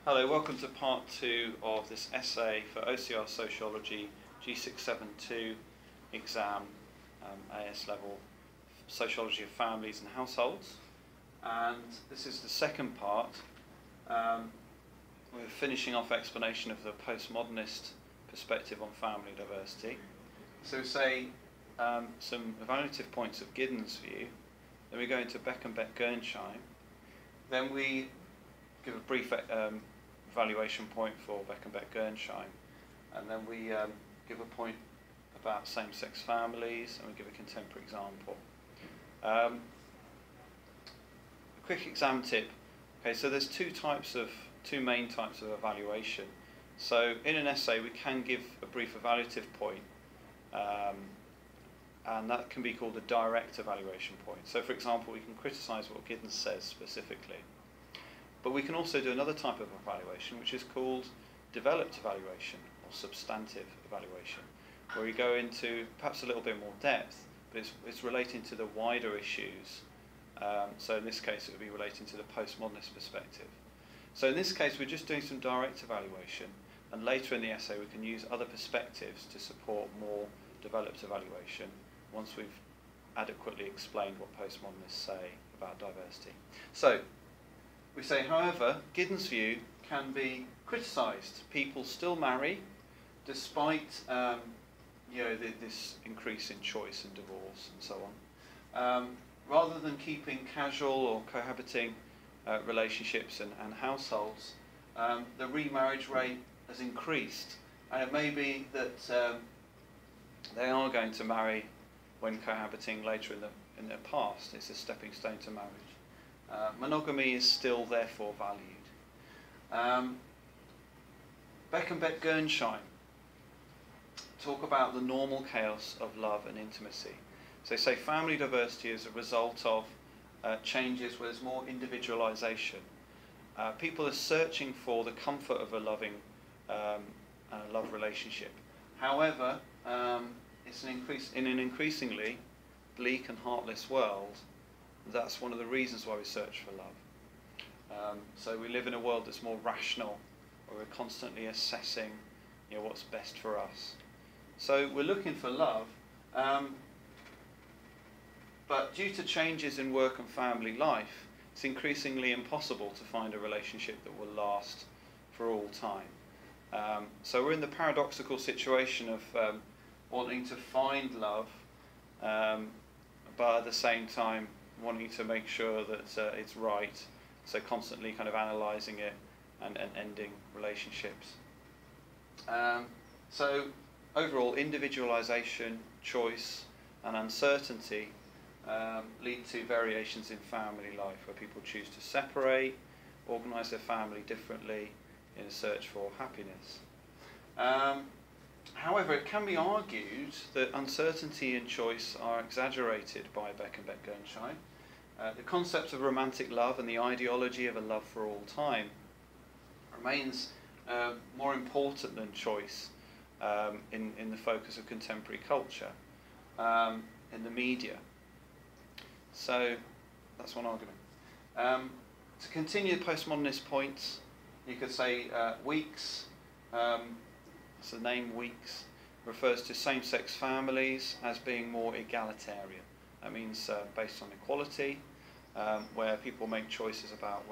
Hello, welcome to part 2 of this essay for OCR Sociology G672 exam, AS level, Sociology of Families and Households. And this is the second part. We're finishing off explanation of the postmodernist perspective on family diversity. So say some evaluative points of Giddens' view, then we go into Beck and Gernsheim, then we give a brief evaluation point for Beck and Gernsheim, and then we give a point about same-sex families, and we give a contemporary example. A quick exam tip. Okay, so there's two main types of evaluation. So in an essay we can give a brief evaluative point, and that can be called a direct evaluation point. So for example, we can criticise what Giddens says specifically. But we can also do another type of evaluation, which is called developed evaluation or substantive evaluation, where we go into perhaps a little bit more depth, but it's relating to the wider issues. So in this case, it would be relating to the postmodernist perspective. So in this case, we're just doing some direct evaluation, and later in the essay, we can use other perspectives to support more developed evaluation once we've adequately explained what postmodernists say about diversity. So we say, however, Giddens' view can be criticised. People still marry, despite this increase in choice and divorce and so on. Rather than keeping casual or cohabiting relationships and households, the remarriage rate has increased, and it may be that they are going to marry when cohabiting later in their past. It's a stepping stone to marriage. Monogamy is still therefore valued. Beck and Gernsheim talk about the normal chaos of love and intimacy. So they say family diversity is a result of changes where there's more individualization. People are searching for the comfort of a loving love relationship. However, it's in an increasingly bleak and heartless world. That's one of the reasons why we search for love. So we live in a world that's more rational, where we're constantly assessing what's best for us. So we're looking for love, but due to changes in work and family life, it's increasingly impossible to find a relationship that will last for all time. So we're in the paradoxical situation of wanting to find love, but at the same time wanting to make sure that it's right, so constantly kind of analysing it and ending relationships. So overall, individualisation, choice and uncertainty lead to variations in family life, where people choose to separate, organise their family differently in a search for happiness. However, it can be argued that uncertainty and choice are exaggerated by Beck and Gernsheim. The concept of romantic love and the ideology of a love for all time remains more important than choice in the focus of contemporary culture, in the media. So that's one argument. To continue the postmodernist points, you could say Weeks, so the name Weeks refers to same-sex families as being more egalitarian. That means based on equality, where people make choices about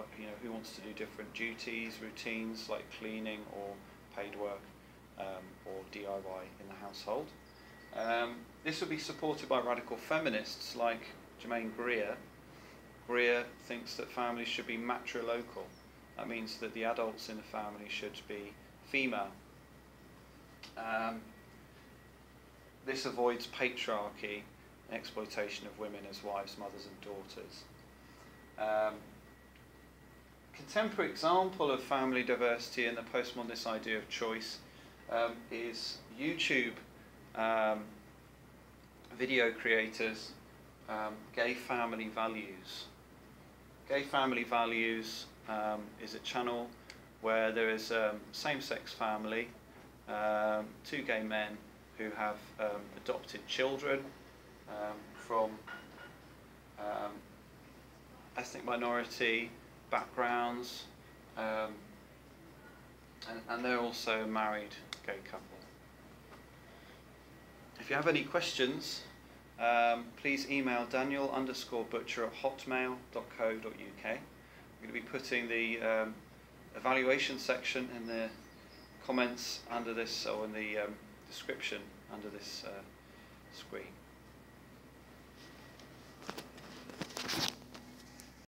who wants to do different duties, routines like cleaning or paid work or DIY in the household. This would be supported by radical feminists like Germaine Greer. Greer thinks that families should be matrilocal. That means that the adults in the family should be female. This avoids patriarchy and exploitation of women as wives, mothers and daughters. Contemporary example of family diversity and the postmodernist idea of choice is YouTube video creators, Gay Family Values. Gay Family Values is a channel where there is a same-sex family, two gay men who have adopted children from ethnic minority backgrounds, and they're also a married gay couple. If you have any questions, please email daniel_butcher@hotmail.co.uk. I'm going to be putting the evaluation section in the comments under this, or in the description under this screen.